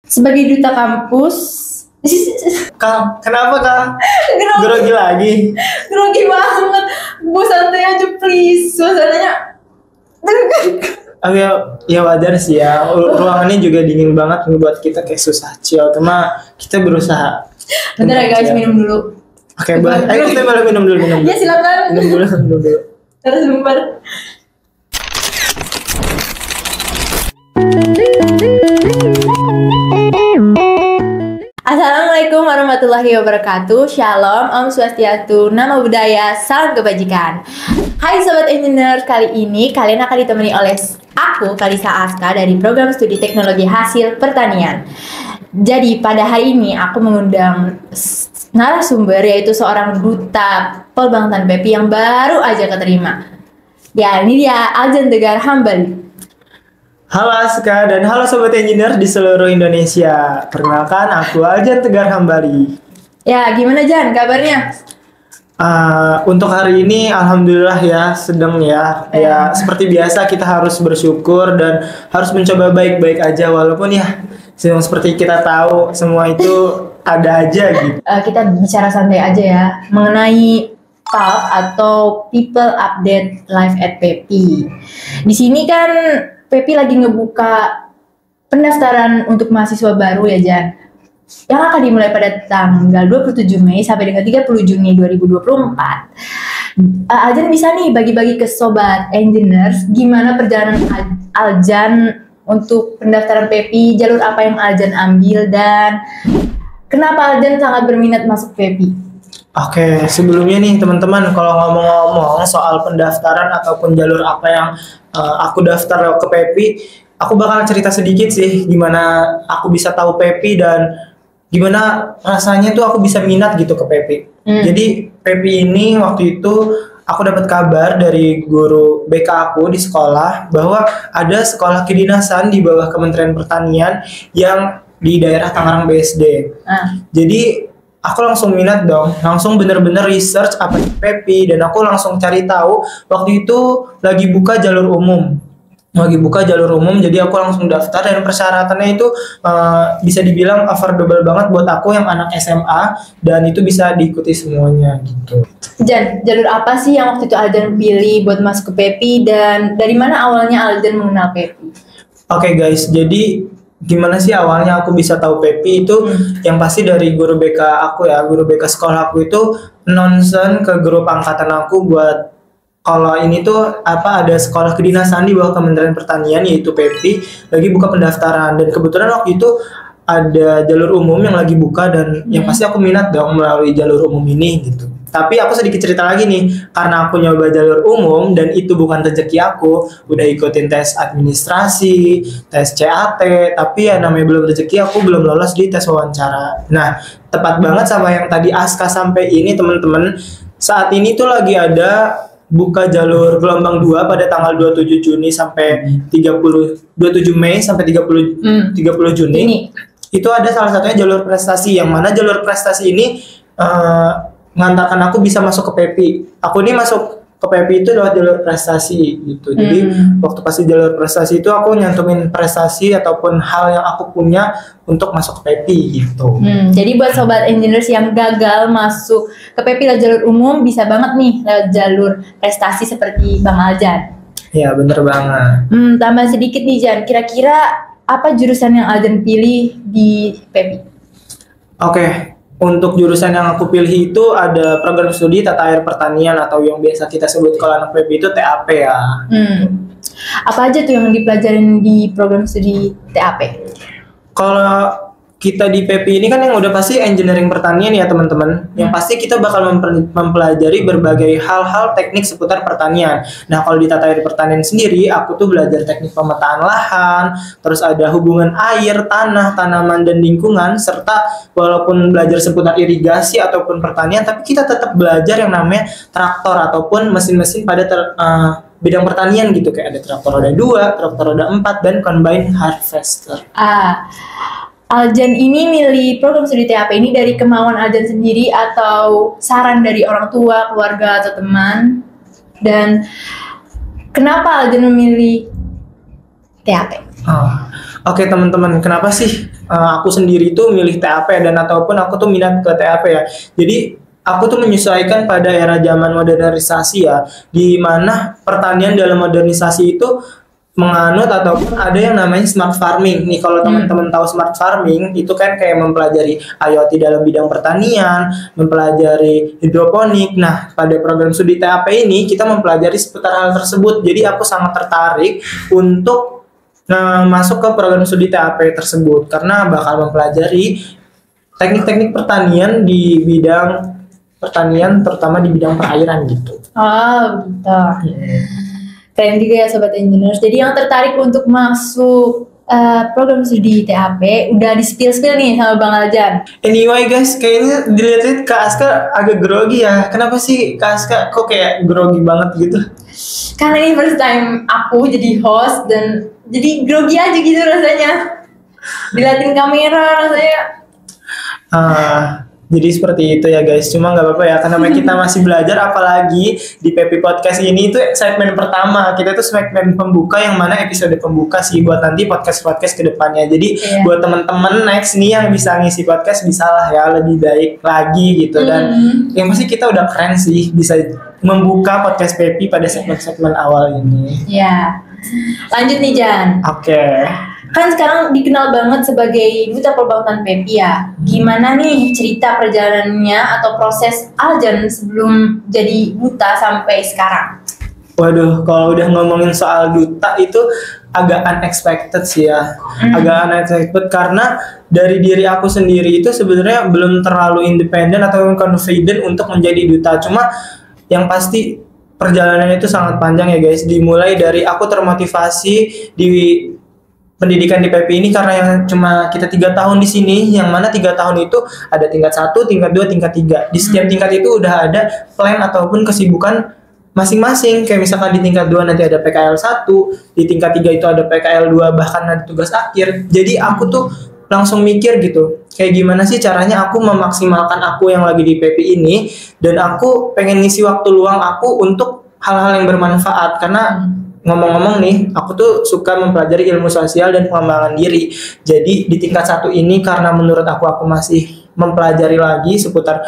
Sebagai duta kampus, Kenapa Kak? grogi, Grogi lagi? grogi banget. Bu santai aja please, suasananya. Oh ya wajar sih ya. Ruangannya juga dingin banget ngebuat kita kayak susah chill. Cuma kita berusaha. Bentar ya guys, minum dulu. Oke, boleh. Ayo kita boleh minum dulu. Ya silakan. Minum dulu. Terus bentar. Assalamualaikum warahmatullahi wabarakatuh. Shalom, Om Swastiastu, Namo Buddhaya, Salam Kebajikan. Hai Sobat Engineer, kali ini kalian akan ditemani oleh aku, Kalisa Aska, dari program studi teknologi hasil pertanian. Jadi pada hari ini aku mengundang narasumber, yaitu seorang duta Polbangtan Pepi yang baru aja keterima. Ya, ini dia Aljan Tegar Hambali. Halo Aska dan halo Sobat Engineer di seluruh Indonesia. Perkenalkan, aku Aljan Tegar Hambali. Ya, gimana Jan kabarnya? Untuk hari ini alhamdulillah ya, sedang ya. Ya seperti biasa kita harus bersyukur dan harus mencoba baik-baik aja, walaupun ya seperti kita tahu semua itu ada aja gitu. Kita bicara santai aja ya mengenai PUP atau People Update Live at Pepi. Di sini kan Pepi lagi ngebuka pendaftaran untuk mahasiswa baru ya Jan, yang akan dimulai pada tanggal 27 Mei sampai dengan 30 Juni 2024. Aljan bisa nih bagi-bagi ke Sobat Engineers gimana perjalanan Aljan untuk pendaftaran Pepi, jalur apa yang Aljan ambil, dan kenapa Aljan sangat berminat masuk Pepi. Oke, sebelumnya nih teman-teman, kalau ngomong-ngomong soal pendaftaran ataupun jalur apa yang aku daftar ke Pepi, aku bakal cerita sedikit sih gimana aku bisa tahu Pepi dan gimana rasanya tuh aku bisa minat gitu ke Pepi. Jadi Pepi ini waktu itu aku dapat kabar dari guru BK aku di sekolah bahwa ada sekolah kedinasan di bawah Kementerian Pertanian yang di daerah Tangerang BSD. Jadi aku langsung minat dong, langsung bener-bener research apa itu Pepi, dan aku langsung cari tahu. Waktu itu lagi buka jalur umum, jadi aku langsung daftar, dan persyaratannya itu bisa dibilang affordable banget buat aku yang anak SMA, dan itu bisa diikuti semuanya gitu. Jan, jalur apa sih yang waktu itu Aljan pilih buat masuk ke Pepi, dan dari mana awalnya Aljan mengenal Pepi? Oke guys, jadi gimana sih awalnya aku bisa tahu Pepi itu? Yang pasti dari guru BK aku ya, guru BK sekolah aku itu nonsen ke grup angkatan aku buat kalau ini tuh ada sekolah kedinasan di bawah Kementerian Pertanian yaitu Pepi lagi buka pendaftaran, dan kebetulan waktu itu ada jalur umum yang lagi buka, dan yang pasti aku minat dong melalui jalur umum ini gitu. Tapi aku sedikit cerita lagi nih, karena aku nyoba jalur umum dan itu bukan rezeki aku, udah ikutin tes administrasi, tes CAT, tapi ya namanya belum rezeki, aku belum lolos di tes wawancara. Nah, tepat banget sama yang tadi Aska sampai ini teman-teman, saat ini tuh lagi ada buka jalur gelombang 2 pada tanggal 27 Juni sampai 27 Mei sampai 30 Juni. Itu ada salah satunya jalur prestasi, yang mana jalur prestasi ini mengantarkan aku bisa masuk ke Pepi. Aku ini masuk ke Pepi itu lewat jalur prestasi gitu. Jadi waktu pasti jalur prestasi itu aku nyantumin prestasi ataupun hal yang aku punya untuk masuk ke Pepi gitu. Jadi buat Sobat Engineers yang gagal masuk ke Pepi lewat jalur umum, bisa banget nih lewat jalur prestasi seperti Bang Aljan. Ya bener banget. Tambah sedikit nih Jan, kira-kira apa jurusan yang Aljan pilih di Pepi? Oke, untuk jurusan yang aku pilih itu ada program studi tata air pertanian atau yang biasa kita sebut kalau anak Pepi itu TAP ya. Apa aja tuh yang dipelajarin di program studi TAP? Kalau kita di Pepi ini kan yang udah pasti engineering pertanian ya teman-teman. Yang pasti kita bakal mempelajari berbagai hal-hal teknik seputar pertanian. Nah kalau di tata air pertanian sendiri, aku tuh belajar teknik pemetaan lahan, terus ada hubungan air, tanah, tanaman, dan lingkungan, serta walaupun belajar seputar irigasi ataupun pertanian, tapi kita tetap belajar yang namanya traktor ataupun mesin-mesin pada bidang pertanian gitu, kayak ada traktor roda 2, traktor roda 4, dan combine harvester. Aljan ini milih program studi TAP ini dari kemauan Aljan sendiri atau saran dari orang tua, keluarga, atau teman? Dan kenapa Aljan memilih TAP? Oke teman-teman, kenapa sih aku sendiri tuh milih TAP dan ataupun aku tuh minat ke TAP ya. Jadi aku tuh menyesuaikan pada era zaman modernisasi ya, di mana pertanian dalam modernisasi itu menganut ataupun ada yang namanya smart farming. Nih kalau teman-teman tahu smart farming itu kan kayak mempelajari IoT dalam bidang pertanian, mempelajari hidroponik. Nah, pada program studi TAP ini kita mempelajari seputar hal tersebut. Jadi aku sangat tertarik untuk masuk ke program studi TAP tersebut karena bakal mempelajari teknik-teknik pertanian di bidang pertanian, terutama di bidang perairan gitu. Oh, gitu. Keren juga ya Sobat Engineers. Jadi yang tertarik untuk masuk program studi TAP udah di spill nih sama Bang Aljan. Anyway guys, kayaknya dilihat-lihat Kak Aska agak grogi ya. Kenapa sih Kak Aska kok kayak grogi banget gitu? Karena ini first time aku jadi host dan jadi grogi aja gitu rasanya. Diliatin kamera rasanya. Jadi seperti itu ya guys, cuma nggak apa-apa ya karena kita masih belajar, apalagi di PP Podcast ini itu segmen pertama, kita itu segmen pembuka yang mana episode pembuka sih buat nanti podcast kedepannya. Jadi buat teman-teman next nih yang bisa ngisi podcast bisa lah ya lebih baik lagi gitu, dan yang pasti kita udah keren sih bisa membuka podcast PP pada segmen-segmen awal ini. Ya, lanjut nih Jan. Oke. Kan sekarang dikenal banget sebagai Duta Perbautan PEPI ya. Gimana nih cerita perjalanannya atau proses Aljan sebelum jadi duta sampai sekarang? Waduh, kalau udah ngomongin soal duta itu agak unexpected sih ya. Agak unexpected karena dari diri aku sendiri itu sebenarnya belum terlalu independen atau confident untuk menjadi duta. Cuma yang pasti perjalanannya itu sangat panjang ya guys. Dimulai dari aku termotivasi di pendidikan di PP ini karena yang cuma kita 3 tahun di sini, yang mana 3 tahun itu ada tingkat 1, tingkat 2, tingkat 3. Di setiap tingkat itu udah ada plan ataupun kesibukan masing-masing. Kayak misalkan di tingkat 2 nanti ada PKL 1, di tingkat 3 itu ada PKL 2, bahkan ada tugas akhir. Jadi aku tuh langsung mikir gitu, kayak gimana sih caranya aku memaksimalkan aku yang lagi di PP ini, dan aku pengen ngisi waktu luang aku untuk hal-hal yang bermanfaat. Karena ngomong-ngomong nih, aku tuh suka mempelajari ilmu sosial dan pengembangan diri. Jadi di tingkat 1 ini karena menurut aku masih mempelajari lagi seputar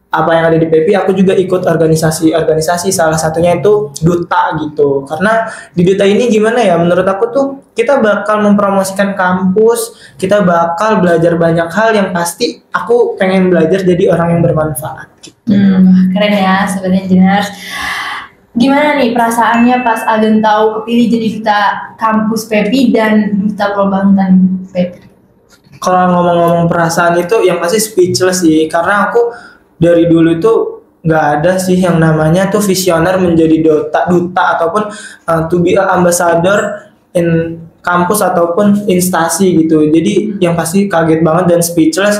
apa yang ada di PP, aku juga ikut organisasi salah satunya itu duta gitu. Karena di duta ini gimana ya, menurut aku tuh kita bakal mempromosikan kampus, kita bakal belajar banyak hal yang pasti aku pengen belajar jadi orang yang bermanfaat gitu. Keren ya Sobat Engineers. Gimana nih perasaannya pas Aljan tahu kepilih jadi duta kampus PEPI dan duta Perbautan PEPI? Kalau ngomong-ngomong perasaan itu yang pasti speechless sih, karena aku dari dulu itu nggak ada sih yang namanya tuh visioner menjadi duta ataupun to be a ambassador in kampus ataupun instansi gitu. Jadi yang pasti kaget banget dan speechless.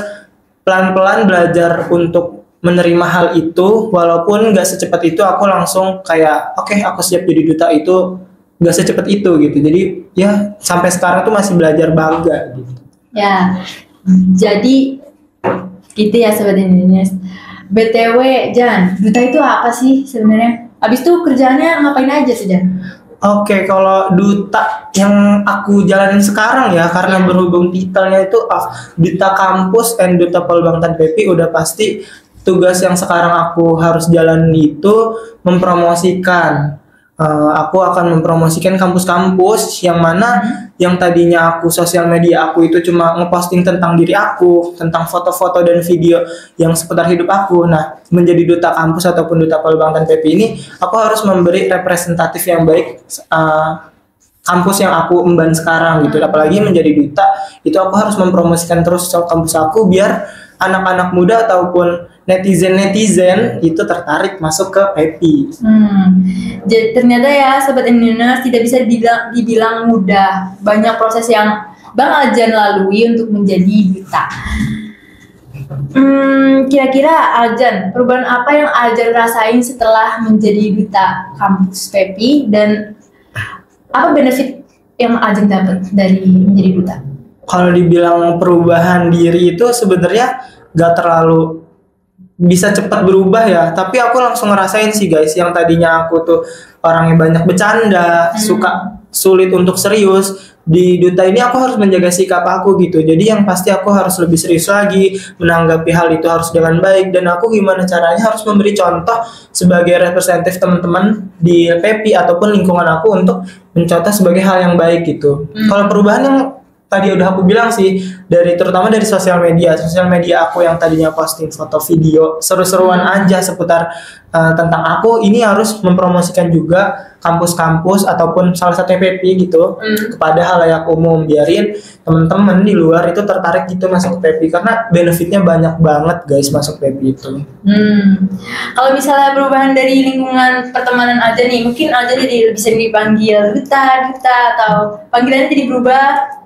Pelan-pelan belajar untuk menerima hal itu, walaupun nggak secepat itu aku langsung kayak oke, aku siap jadi duta, itu nggak secepat itu gitu. Jadi ya sampai sekarang tuh masih belajar bangga gitu. Ya, jadi gitu ya Sobat Indonesia. BTW Jan, duta itu apa sih sebenarnya? Abis itu kerjaannya ngapain aja sih Jan? Oke, kalau duta yang aku jalanin sekarang ya, karena berhubung titelnya itu duta kampus dan duta Perbautan PEPI, udah pasti tugas yang sekarang aku harus jalan itu mempromosikan. Aku akan mempromosikan kampus-kampus yang mana yang tadinya aku sosial media aku itu cuma ngeposting tentang diri aku, tentang foto-foto dan video yang seputar hidup aku. Nah, menjadi duta kampus ataupun duta Perbautan PEPI ini, aku harus memberi representatif yang baik kampus yang aku emban sekarang gitu. Apalagi menjadi duta itu aku harus mempromosikan terus kampus aku biar anak-anak muda ataupun netizen itu tertarik masuk ke PEPI. Jadi ternyata ya Sobat Indonesia tidak bisa dibilang mudah. Banyak proses yang Bang Aljan lalui untuk menjadi duta. Kira-kira Aljan, perubahan apa yang Aljan rasain setelah menjadi duta kampus PEPI, dan apa benefit yang Aljan dapat dari menjadi duta? Kalau dibilang perubahan diri itu sebenarnya gak terlalu bisa cepat berubah ya, tapi aku langsung ngerasain sih guys, yang tadinya aku tuh orangnya banyak bercanda, suka sulit untuk serius, di duta ini aku harus menjaga sikap aku gitu. Jadi yang pasti aku harus lebih serius lagi, menanggapi hal itu harus dengan baik, dan aku gimana caranya harus memberi contoh sebagai representatif teman-teman di PEPI ataupun lingkungan aku untuk mencontoh sebagai hal yang baik gitu. Kalau perubahan yang tadi udah aku bilang sih, terutama dari sosial media aku yang tadinya posting foto video seru-seruan aja seputar tentang aku, ini harus mempromosikan juga kampus-kampus ataupun salah satu PEPI gitu kepada halayak umum, biarin teman-teman di luar itu tertarik gitu masuk ke PEPI karena benefitnya banyak banget guys masuk PEPI itu. Kalau misalnya perubahan dari lingkungan pertemanan aja nih, mungkin aja jadi bisa dipanggil duta atau panggilannya jadi berubah.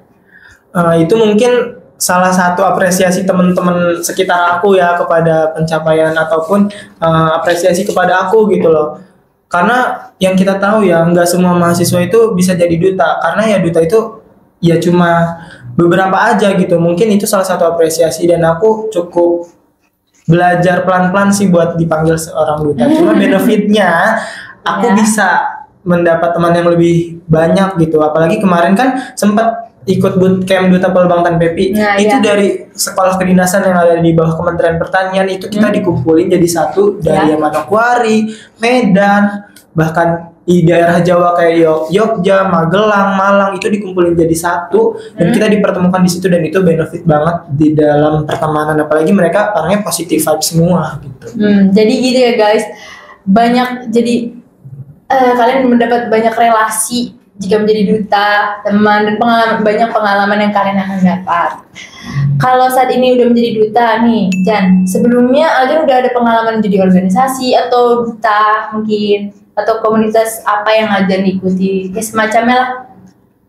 Itu mungkin salah satu apresiasi teman-teman sekitar aku ya kepada pencapaian ataupun apresiasi kepada aku gitu loh. Karena yang kita tahu ya, nggak semua mahasiswa itu bisa jadi duta, karena ya duta itu ya cuma beberapa aja gitu. Mungkin itu salah satu apresiasi dan aku cukup belajar pelan-pelan sih buat dipanggil seorang duta. Cuma benefitnya aku bisa mendapat teman yang lebih banyak gitu. Apalagi kemarin kan sempat ikut bootcamp Duta Pelbangtan PEPI itu dari sekolah kedinasan yang ada di bawah Kementerian Pertanian, itu kita dikumpulin jadi satu dari Manokwari, Medan, bahkan di daerah Jawa kayak Yogyakarta, Magelang, Malang, itu dikumpulin jadi satu dan kita dipertemukan di situ, dan itu benefit banget di dalam pertemanan, apalagi mereka orangnya positive vibe semua gitu. Jadi gitu ya guys, banyak jadi kalian mendapat banyak relasi jika menjadi duta, teman, dan banyak pengalaman yang kalian akan dapat. Kalau saat ini udah menjadi duta nih, Jan, sebelumnya Aljan udah ada pengalaman menjadi organisasi atau duta mungkin, atau komunitas apa yang Aljan ikuti, ya semacamnya lah.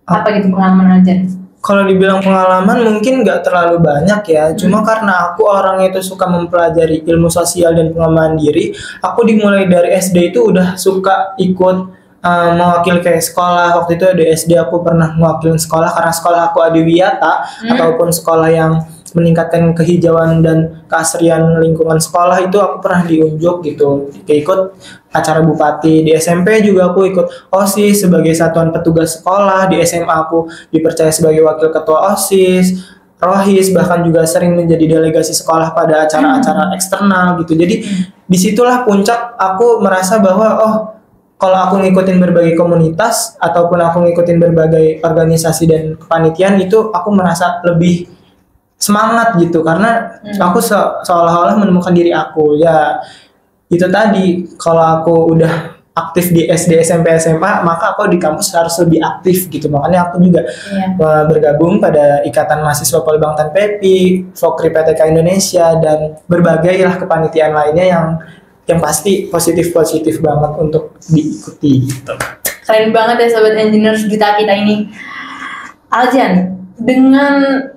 Apa gitu pengalaman Aljan? Kalau dibilang pengalaman mungkin nggak terlalu banyak ya, cuma karena aku orangnya itu suka mempelajari ilmu sosial dan pengembangan diri, aku dimulai dari SD itu udah suka ikut mewakili kayak sekolah. Waktu itu di SD aku pernah mewakili sekolah karena sekolah aku adiwiyata ataupun sekolah yang meningkatkan kehijauan dan keasrian lingkungan sekolah, itu aku pernah diunjuk gitu, ikut acara bupati. Di SMP juga aku ikut OSIS sebagai satuan petugas sekolah. Di SMA aku dipercaya sebagai wakil ketua OSIS, Rohis, bahkan juga sering menjadi delegasi sekolah pada acara-acara eksternal gitu. Jadi disitulah puncak aku merasa bahwa kalau aku ngikutin berbagai komunitas ataupun aku ngikutin berbagai organisasi dan kepanitiaan, itu aku merasa lebih semangat gitu, karena aku seolah-olah menemukan diri aku. Ya itu tadi, kalau aku udah aktif di SD, SMP, SMA, maka aku di kampus harus lebih aktif gitu. Makanya aku juga bergabung pada Ikatan Mahasiswa Pelbangtan PEPI, Fokri PTK Indonesia, dan berbagai lah kepanitiaan lainnya yang pasti positif banget untuk diikuti gitu. Keren banget ya sobat engineers duta kita ini. Aljan, dengan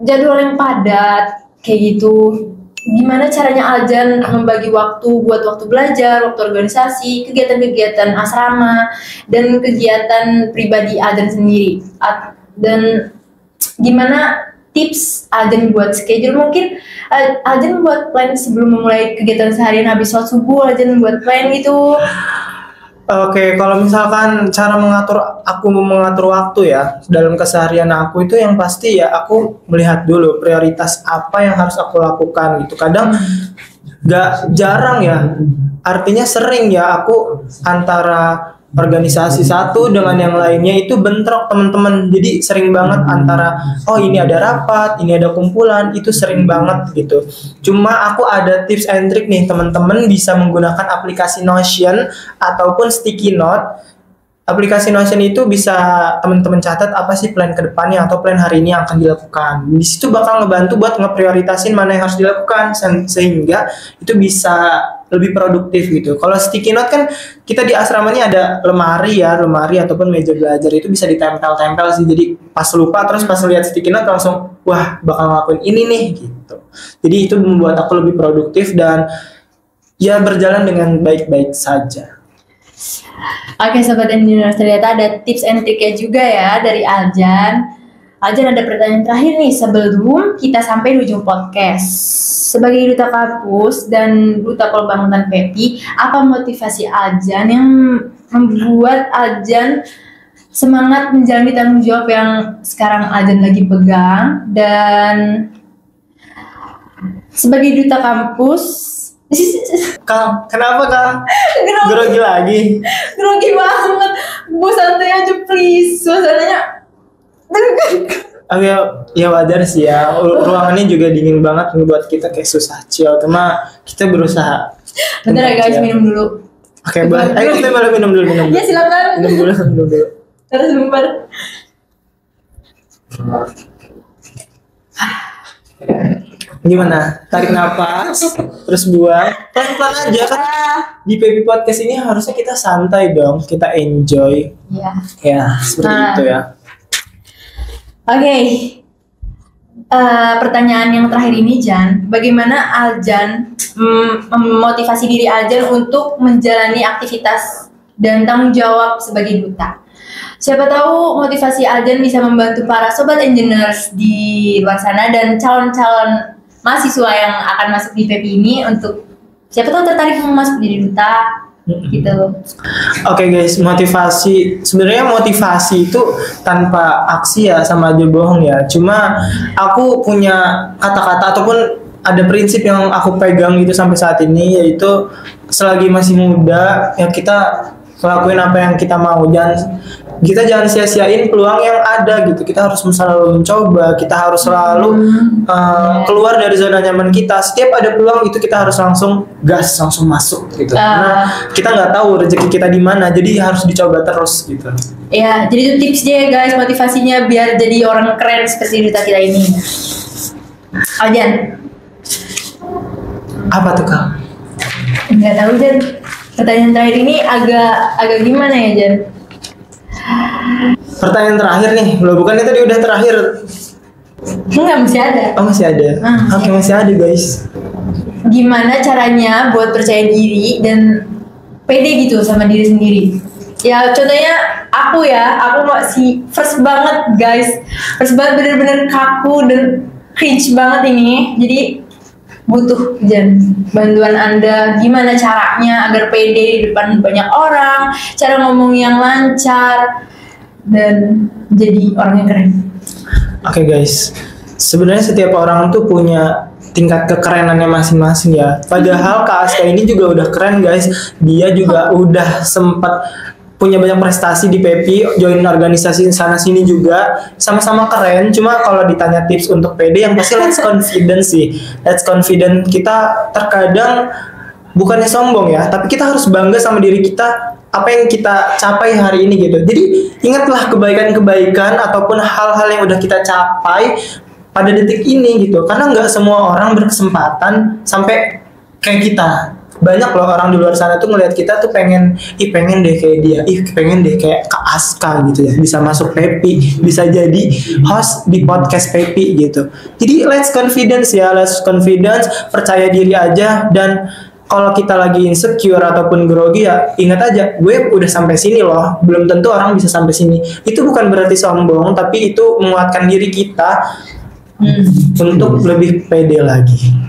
jadwal yang padat kayak gitu, gimana caranya Aljan membagi waktu buat waktu belajar, waktu organisasi, kegiatan-kegiatan asrama, dan kegiatan pribadi Aljan sendiri? Dan gimana tips Aljan buat schedule? Mungkin Aljan buat plan sebelum memulai kegiatan seharian, habis sholat subuh Aljan buat plan gitu. Oke, kalau misalkan cara mengatur waktu ya dalam keseharian aku, itu yang pasti ya aku melihat dulu prioritas apa yang harus aku lakukan gitu. Kadang jarang ya, artinya sering ya aku antara organisasi satu dengan yang lainnya itu bentrok teman-teman. Jadi sering banget antara ini ada rapat, ini ada kumpulan, itu sering banget gitu. Cuma aku ada tips and trick nih, teman-teman bisa menggunakan aplikasi Notion ataupun sticky note. Aplikasi Notion itu bisa teman-teman catat apa sih plan kedepannya atau plan hari ini yang akan dilakukan. Di situ bakal ngebantu buat ngeprioritasin mana yang harus dilakukan sehingga itu bisa lebih produktif gitu. Kalau sticky note kan kita di asrama ini ada lemari ataupun meja belajar, itu bisa ditempel-tempel sih. Jadi pas lupa terus pas lihat sticky note langsung wah bakal ngelakuin ini nih gitu. Jadi itu membuat aku lebih produktif dan ya berjalan dengan baik-baik saja. Oke sobat engineers, ternyata ada tips and triknya juga ya dari Aljan. Aljan, ada pertanyaan terakhir nih sebelum kita sampai di ujung podcast. Sebagai duta kampus dan duta Pelbangtan PEPI, apa motivasi Aljan yang membuat Aljan semangat menjalani tanggung jawab yang sekarang Aljan lagi pegang, dan sebagai duta kampus. Kang, kenapa Kang? Grogi. Grogi lagi? Grogi banget. Bu santai aja please. Suasananya. Oh ya wajar sih ya. Ruangannya juga dingin banget ngebuat kita kayak susah chill. Cuma kita berusaha. Bentar ya guys, minum dulu. Oke, boleh. Ayo kita boleh minum dulu. Ya silakan. Minum dulu. Terus bentar. Gimana? Tarik nafas, terus buang. Pelan-pelan aja kan. Di Baby Podcast ini harusnya kita santai dong, kita enjoy. Iya. Ya, seperti itu ya. Oke. Pertanyaan yang terakhir ini, Jan, bagaimana Aljan memotivasi diri Aljan untuk menjalani aktivitas dan tanggung jawab sebagai duta? Siapa tahu motivasi Aljan bisa membantu para sobat engineers di luar sana dan calon-calon mahasiswa yang akan masuk di PP ini untuk siapa tahu tertarik masuk jadi duta gitu. Oke guys, sebenarnya motivasi itu tanpa aksi ya sama aja bohong ya. Cuma aku punya kata-kata ataupun ada prinsip yang aku pegang gitu sampai saat ini, yaitu selagi masih muda ya kita lakuin apa yang kita mau, kita jangan sia-siain peluang yang ada gitu. Kita harus selalu mencoba, kita harus selalu keluar dari zona nyaman kita. Setiap ada peluang itu kita harus langsung gas, langsung masuk gitu. Karena kita nggak tahu rezeki kita di mana, jadi harus dicoba terus gitu. Ya, jadi itu tipsnya guys, motivasinya biar jadi orang keren seperti duta kita ini. Aljan, apa tuh Kak? nggak tahu Jan. Pertanyaan terakhir ini agak gimana ya Jan? Pertanyaan terakhir nih, loh bukannya tadi udah terakhir? Enggak, masih ada. Oh masih ada? Oke, masih ada guys. Gimana caranya buat percaya diri dan pede gitu sama diri sendiri? Ya contohnya aku masih first banget guys. First banget, bener-bener kaku dan cringe banget ini. Jadi butuh bantuan Anda, gimana caranya agar pede di depan banyak orang, cara ngomong yang lancar dan jadi orang yang keren. Oke guys, sebenarnya setiap orang tuh punya tingkat kekerenannya masing-masing ya. Padahal Kak Aska ini juga udah keren guys. Dia juga udah sempat punya banyak prestasi di PEPI, join organisasi sana sini juga, sama-sama keren. Cuma kalau ditanya tips untuk pede, yang pasti let's confident sih. Let's confident, kita terkadang bukannya sombong ya, tapi kita harus bangga sama diri kita, apa yang kita capai hari ini gitu. Jadi ingatlah kebaikan-kebaikan ataupun hal-hal yang udah kita capai pada detik ini gitu. Karena nggak semua orang berkesempatan sampai kayak kita. Banyak loh orang di luar sana tuh ngelihat kita tuh pengen deh kayak dia, pengen deh kayak Kak Aska gitu ya, bisa masuk PEPI, bisa jadi host di podcast PEPI gitu. Jadi let's confidence, percaya diri aja. Dan kalau kita lagi insecure ataupun grogi ya ingat aja, gue udah sampai sini loh, belum tentu orang bisa sampai sini. Itu bukan berarti sombong, tapi itu menguatkan diri kita untuk lebih pede lagi.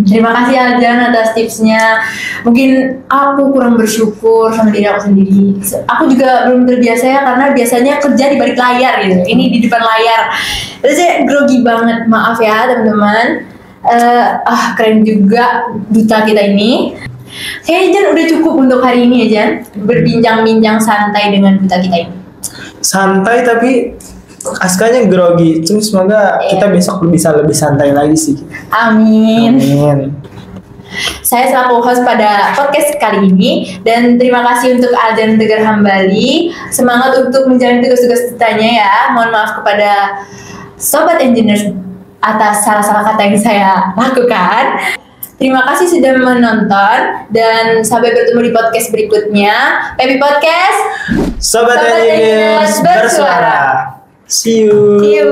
Terima kasih Aljan atas tipsnya. Mungkin aku kurang bersyukur sama diri aku sendiri. Aku juga belum terbiasa ya, karena biasanya kerja di balik layar gitu. Ini di depan layar. Terus saya grogi banget. Maaf ya teman-teman. Keren juga duta kita ini. Kayaknya Jan udah cukup untuk hari ini ya Jan, berbincang-bincang santai dengan duta kita ini. Santai tapi Askanya grogi. Cuma semoga kita besok bisa lebih santai lagi sih. Amin. Amin. Saya selaku host pada podcast kali ini, dan terima kasih untuk Aljan Tegar Hambali. Semangat untuk menjalani tugas-tugas dutanya ya. Mohon maaf kepada Sobat Engineers atas salah-salah kata yang saya lakukan. Terima kasih sudah menonton, dan sampai bertemu di podcast berikutnya. PEPI Podcast, Sobat Engineers bersuara. See you. See you.